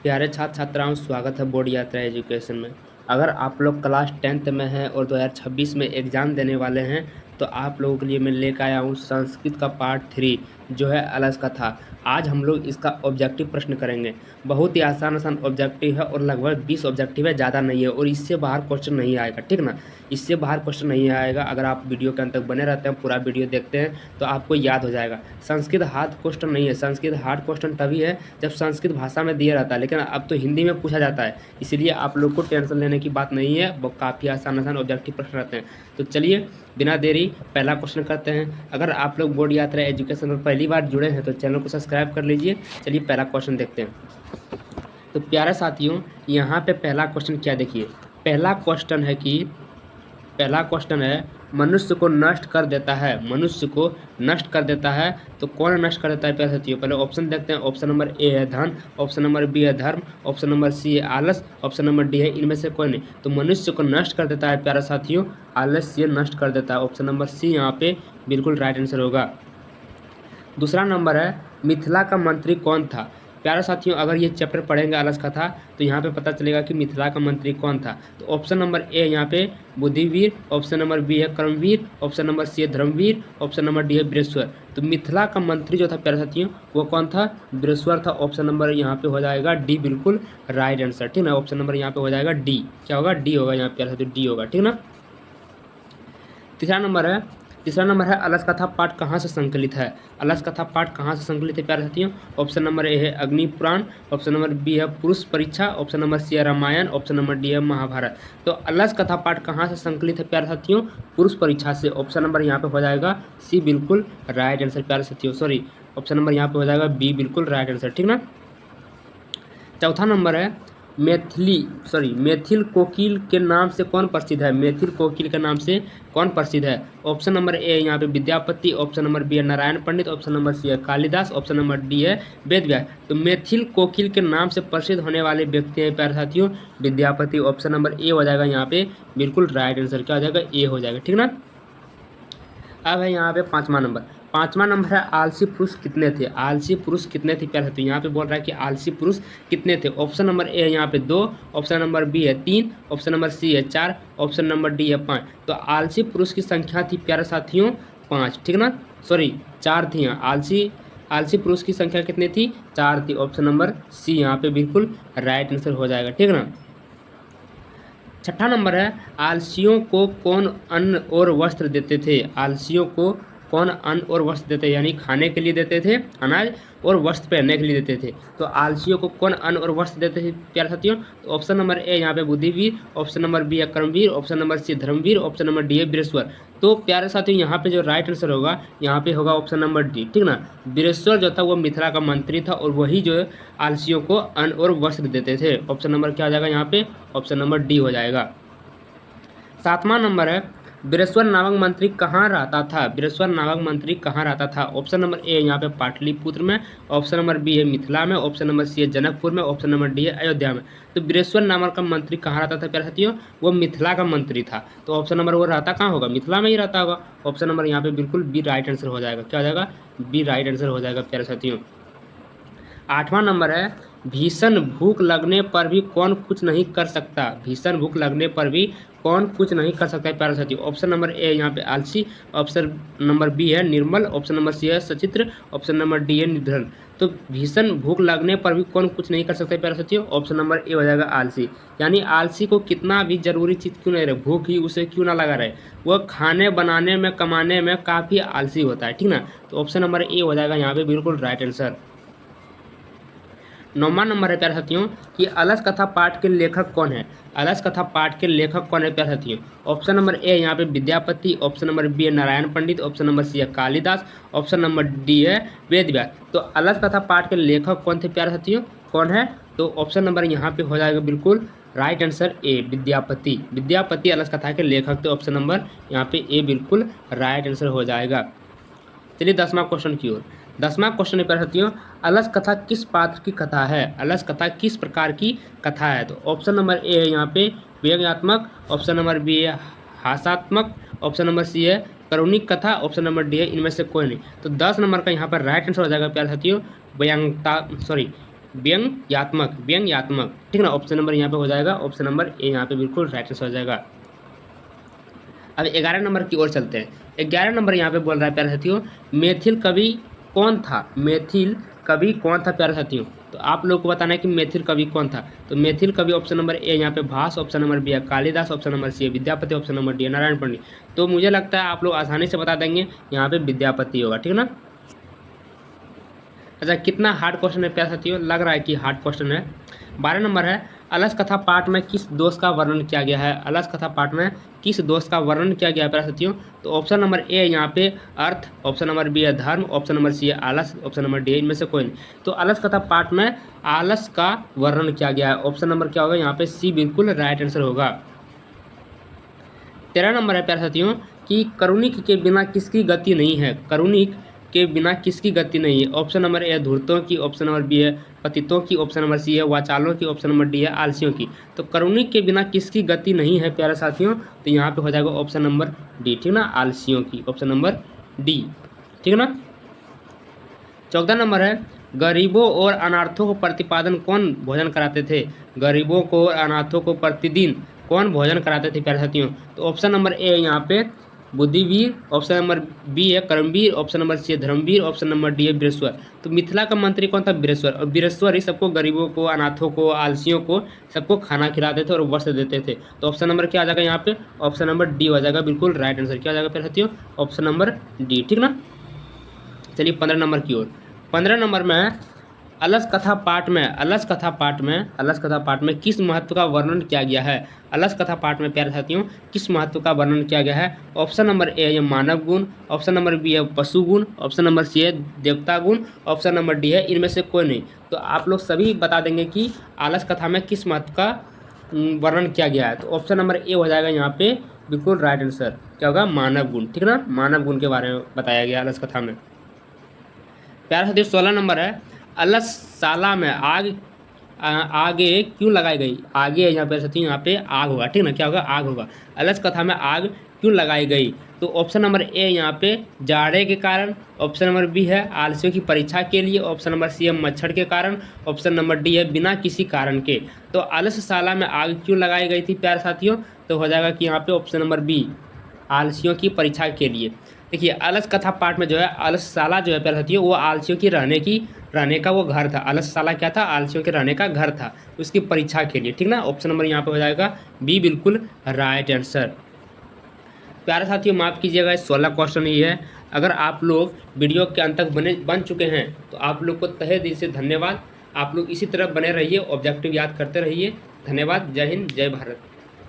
प्यारे छात्र छात्राओं, स्वागत है बोर्ड यात्रा एजुकेशन में। अगर आप लोग क्लास 10th में हैं और 2026 में एग्ज़ाम देने वाले हैं तो आप लोगों के लिए मैं लेकर आया हूँ संस्कृत का पार्ट 3 जो है अलस कथा। आज हम लोग इसका ऑब्जेक्टिव प्रश्न करेंगे। बहुत ही आसान ऑब्जेक्टिव है और लगभग 20 ऑब्जेक्टिव है, ज़्यादा नहीं है और इससे बाहर क्वेश्चन नहीं आएगा, ठीक ना। इससे बाहर क्वेश्चन नहीं आएगा। अगर आप वीडियो के अंत तक बने रहते हैं, पूरा वीडियो देखते हैं तो आपको याद हो जाएगा। संस्कृत हार्ड क्वेश्चन नहीं है। संस्कृत हार्ड क्वेश्चन तभी है जब संस्कृत भाषा में दिया रहता है, लेकिन अब तो हिंदी में पूछा जाता है, इसलिए आप लोग को टेंशन लेने की बात नहीं है। वो काफ़ी आसान ऑब्जेक्टिव प्रश्न रहते हैं। तो चलिए बिना देरी पहला क्वेश्चन करते हैं। अगर आप लोग बोर्ड यात्रा एजुकेशन में पहली बार जुड़े हैं तो चैनल को सब्सक्राइब कर लीजिए। चलिए पहला क्वेश्चन देखते हैं। तो प्यारे साथियों, यहाँ पे पहला क्वेश्चन क्या देखिए। पहला क्वेश्चन है मनुष्य को नष्ट कर देता है। मनुष्य को नष्ट कर देता है तो कौन नष्ट कर देता है प्यारे साथियों। पहले ऑप्शन देखते हैं। ऑप्शन नंबर ए है धन, ऑप्शन नंबर बी है धर्म, ऑप्शन नंबर सी है आलस, ऑप्शन नंबर डी है इनमें से कोई नहीं। तो मनुष्य को नष्ट कर देता है प्यारे साथियों, आलस्य नष्ट कर देता है। ऑप्शन नंबर सी यहाँ पे बिल्कुल राइट आंसर होगा। दूसरा नंबर है मिथिला का मंत्री कौन था। प्यारे साथियों, अगर ये चैप्टर पढ़ेंगे अलस कथा तो यहाँ पे पता चलेगा कि मिथिला का मंत्री कौन था। तो ऑप्शन नंबर ए यहाँ पे बुद्धिवीर, ऑप्शन नंबर बी है कर्मवीर, ऑप्शन नंबर सी है धर्मवीर, ऑप्शन नंबर डी है बृहस्पति। तो मिथिला का मंत्री जो था प्यारे साथियों वो कौन था, बृहस्पति था। ऑप्शन नंबर यहाँ पे हो जाएगा डी, बिल्कुल राइट आंसर, ठीक ना। ऑप्शन नंबर यहाँ पे हो जाएगा डी। क्या होगा, डी होगा यहाँ प्यारे साथियों, डी होगा, ठीक ना। तीसरा नंबर है अलस कथा पाठ कहाँ से संकलित है। अलस कथा पाठ कहाँ से संकलित है प्यारे साथियों। ऑप्शन नंबर ए है अग्नि पुराण, ऑप्शन नंबर बी है पुरुष परीक्षा, ऑप्शन नंबर सी है रामायण, ऑप्शन नंबर डी है महाभारत। तो अलस कथा पाठ कहाँ से संकलित है प्यारे साथियों, पुरुष परीक्षा से। ऑप्शन नंबर यहाँ पे हो जाएगा सी, बिल्कुल राइट आंसर प्यारे साथियों। सॉरी, ऑप्शन नंबर यहाँ पे हो जाएगा बी, बिल्कुल राइट आंसर, ठीक ना। चौथा नंबर है मैथिल कोकिल के नाम से कौन प्रसिद्ध है। मैथिल कोकिल के नाम से कौन प्रसिद्ध है। ऑप्शन नंबर ए यहाँ पे विद्यापति, ऑप्शन नंबर बी है नारायण पंडित, ऑप्शन नंबर सी है कालिदास, ऑप्शन नंबर डी है वेद व्यास। तो मैथिल कोकिल के नाम से प्रसिद्ध होने वाले व्यक्ति हैं प्यारे साथियों विद्यापति। ऑप्शन नंबर ए हो जाएगा यहाँ पे बिल्कुल राइट आंसर, क्या हो जाएगा, ए हो जाएगा, ठीक ना। अब है यहाँ पे पाँचवा नंबर है आलसी पुरुष कितने थे। आलसी पुरुष कितने थे प्यारे साथियों, यहाँ पे बोल रहा है कि आलसी पुरुष कितने थे। ऑप्शन नंबर ए है यहाँ पे 2, ऑप्शन नंबर बी है 3, ऑप्शन नंबर सी है 4, ऑप्शन नंबर डी है 5। तो आलसी पुरुष की संख्या थी प्यारे साथियों 5, ठीक ना। सॉरी 4 थी यहाँ। आलसी पुरुष की संख्या कितनी थी, 4 थी। ऑप्शन नंबर सी यहाँ पे बिल्कुल राइट आंसर हो जाएगा, ठीक ना। छठा नंबर है आलसियों को कौन अन्न और वस्त्र देते थे। आलसियों को कौन अन्न और वस्त्र देते, यानी खाने के लिए देते थे अनाज और वस्त्र पहनने के लिए देते थे। तो आलसियों को कौन अन्न और वस्त्र देते थे प्यारे साथियों। तो ऑप्शन नंबर ए यहाँ पे बुद्धिवीर, ऑप्शन नंबर बी है Karmaveer, option number C Dharmaveer, option number D है बृहस्पति। तो प्यारे साथियों यहाँ पे जो राइट आंसर होगा यहाँ पे होगा ऑप्शन नंबर डी, ठीक ना। बृहस्पति जो था वो मिथिला का मंत्री था और वही जो है आलसियों को अन्न और वस्त्र देते थे। ऑप्शन नंबर क्या हो जाएगा यहाँ पे, ऑप्शन नंबर डी हो जाएगा। सातवां नंबर है बृहस्पति नामक मंत्री कहाँ रहता था। बृहस्पति नामक मंत्री कहाँ रहता था। ऑप्शन नंबर ए यहाँ पे पाटलिपुत्र में, ऑप्शन नंबर बी है मिथिला में, ऑप्शन नंबर सी है जनकपुर में, ऑप्शन नंबर डी है अयोध्या में। तो बृहस्पति नामक का मंत्री कहाँ रहता था प्यारे साथियों, वो मिथिला का मंत्री था। तो ऑप्शन नंबर वो रहता कहाँ होगा, मिथिला में ही रहता होगा। ऑप्शन नंबर यहाँ पे बिल्कुल बी राइट आंसर हो जाएगा, क्या हो जाएगा, बी राइट आंसर हो जाएगा प्यारे साथियों। आठवां नंबर है भीषण भूख लगने पर भी कौन कुछ नहीं कर सकता। भीषण भूख लगने पर भी कौन कुछ नहीं कर सकता है प्यारे साथियों। ऑप्शन नंबर ए यहाँ पे आलसी, ऑप्शन नंबर बी है निर्मल, ऑप्शन नंबर सी है सचित्र, ऑप्शन नंबर डी है निर्धन। तो भीषण भूख लगने पर भी कौन कुछ नहीं कर सकता है प्यारे साथियों। ऑप्शन नंबर ए हो जाएगा आलसी, यानी आलसी को कितना भी जरूरी चीज़ क्यों नहीं रहे, भूख ही उसे क्यों ना लगा रहे, वह खाने बनाने में कमाने में काफ़ी आलसी होता है, ठीक ना। तो ऑप्शन नंबर ए हो जाएगा यहाँ पे बिल्कुल राइट आंसर। नौवां नंबर है प्यारे साथियों कि अलस कथा पाठ के लेखक कौन है। अलस कथा पाठ के लेखक कौन है प्यारे साथियों। ऑप्शन नंबर ए यहाँ पे विद्यापति, ऑप्शन नंबर बी है नारायण पंडित, ऑप्शन नंबर सी है कालिदास, ऑप्शन नंबर डी है वेद व्यास। तो अलस कथा पाठ के लेखक कौन थे प्यारे साथियों, कौन है। तो ऑप्शन नंबर यहाँ पे हो जाएगा बिल्कुल right answer A, Vidyapati. Vidyapati अलस कथा के लेखक थे। ऑप्शन नंबर यहाँ पे ए बिल्कुल राइट आंसर हो जाएगा। चलिए 10वां क्वेश्चन की ओर। 10वां क्वेश्चन प्यारे साथियों अलस कथा किस पात्र की कथा है। अलस कथा किस प्रकार की कथा है। तो ऑप्शन नंबर ए है यहाँ पे व्यंग्यात्मक, ऑप्शन नंबर बी है हास्यात्मक, ऑप्शन नंबर सी है करुणिक कथा, ऑप्शन नंबर डी है इनमें से कोई नहीं। तो 10 नंबर का यहाँ पर राइट आंसर हो जाएगा प्यारे साथियों व्यंग्यात्मक, व्यंग्यात्मक, ठीक ना। ऑप्शन नंबर यहाँ पे हो जाएगा ऑप्शन नंबर ए यहाँ पे बिल्कुल राइट आंसर हो जाएगा। अब 11 नंबर की ओर चलते हैं। 11 नंबर यहाँ पे बोल रहा है प्यारे साथियों, मैथिल कवि कौन था? मैथिल कवि कौन था प्यारे साथियों? तो आप लोग को बताना है कि मैथिल कवि कौन था। तो मैथिल कवि ऑप्शन नंबर ए यहाँ पे भास, ऑप्शन नंबर बी है कालिदास, ऑप्शन नंबर सी है विद्यापति, ऑप्शन नंबर डी है नारायण पंडित। तो मुझे लगता है आप लोग आसानी से बता देंगे, यहाँ पे विद्यापति होगा, ठीक है ना। अच्छा, कितना हार्ड क्वेश्चन है प्यारे साथियों? लग रहा है कि हार्ड क्वेश्चन है। 12 नंबर है, अलस कथा पाठ में किस दोष का वर्णन किया गया है? अलस कथा पाठ में किस दोष का वर्णन किया गया है प्यारे साथियों? तो ऑप्शन नंबर ए यहाँ पे अर्थ, ऑप्शन नंबर बी है धर्म, ऑप्शन नंबर सी है आलस, ऑप्शन नंबर डी है इनमें से कोई नहीं। तो अलस कथा पाठ में आलस का वर्णन किया गया है। ऑप्शन नंबर क्या होगा यहाँ पे? सी बिल्कुल राइट आंसर होगा। 13 नंबर है प्यारे साथियों कि करुणिक के बिना किसकी गति नहीं है? करुणिक के बिना किसकी गति नहीं है? ऑप्शन नंबर ए है धूर्तों की, ऑप्शन नंबर बी है पतितों की, ऑप्शन नंबर सी है वाचालों की, ऑप्शन नंबर डी है आलसियों की। तो करुणिक के बिना किसकी गति नहीं है प्यारे साथियों? तो यहाँ पे हो जाएगा ऑप्शन नंबर डी, ठीक ना, आलसियों की, ऑप्शन नंबर डी, ठीक है ना। 14 नंबर है, गरीबों और अनाथों को प्रतिपादन कौन भोजन कराते थे? गरीबों को और अनाथों को प्रतिदिन कौन भोजन कराते थे प्यारे साथियों? तो ऑप्शन नंबर ए यहाँ पे बुद्धिवीर, ऑप्शन नंबर बी है कर्मवीर, ऑप्शन नंबर सी है धर्मवीर, ऑप्शन नंबर डी है वीरेश्वर। तो मिथिला का मंत्री कौन था? वीरेश्वर। और वीरेश्वर ही सबको, गरीबों को, अनाथों को, आलसियों को, सबको खाना खिलाते थे और वस्त्र देते थे। तो ऑप्शन नंबर क्या आ जाएगा यहाँ पे? ऑप्शन नंबर डी हो जाएगा बिल्कुल राइट आंसर। क्या हो जाएगा प्यारे साथियों? ऑप्शन नंबर डी, ठीक ना। चलिए 15 नंबर की ओर। 15 नंबर में अलस कथा पाठ में, अलस कथा पाठ में, अलस कथा पाठ में किस महत्व का वर्णन किया गया है? अलस कथा पाठ में प्यारे साथियों किस महत्व का वर्णन किया गया है? ऑप्शन नंबर ए है मानव गुण, ऑप्शन नंबर बी है पशु गुण, ऑप्शन नंबर सी है देवता गुण, ऑप्शन नंबर डी है इनमें से कोई नहीं। तो आप लोग सभी बता देंगे कि आलस कथा में किस महत्व का वर्णन किया गया है। तो ऑप्शन नंबर ए हो जाएगा यहाँ पे बिल्कुल राइट आंसर। क्या होगा? मानव गुण, ठीक ना, मानव गुण के बारे में बताया गया अलस कथा में। प्यारे साथियों 16 नंबर है, अलसशाला में आगे क्यों लगाई गई? आगे यहाँ पे साथियों यहाँ पे आग होगा, ठीक ना, क्या होगा? आग होगा। अलस कथा में आग क्यों लगाई गई? तो ऑप्शन नंबर ए यहाँ पे जाड़े के कारण, ऑप्शन नंबर बी है आलसियों की परीक्षा के लिए, ऑप्शन नंबर सी है मच्छर के कारण, ऑप्शन नंबर डी है बिना किसी कारण के। तो अलसशाला में आग क्यों लगाई गई थी प्यारे साथियों? तो हो जाएगा कि यहाँ पे ऑप्शन नंबर बी आलसियों की परीक्षा के लिए। देखिए अलस कथा पाठ में जो है अलसशाला जो है प्यारे साथियों वो आलसियों की रहने का वो घर था। अलसशाला क्या था? आलसियों के रहने का घर था, उसकी परीक्षा के लिए, ठीक ना। ऑप्शन नंबर यहाँ पे हो जाएगा बी बिल्कुल राइट आंसर। प्यारे साथियों माफ़ कीजिएगा 16 क्वेश्चन ही है। अगर आप लोग वीडियो के अंत तक बन चुके हैं तो आप लोग को तहे दिल से धन्यवाद। आप लोग इसी तरह बने रहिए, ऑब्जेक्टिव याद करते रहिए। धन्यवाद। जय हिंद, जय भारत।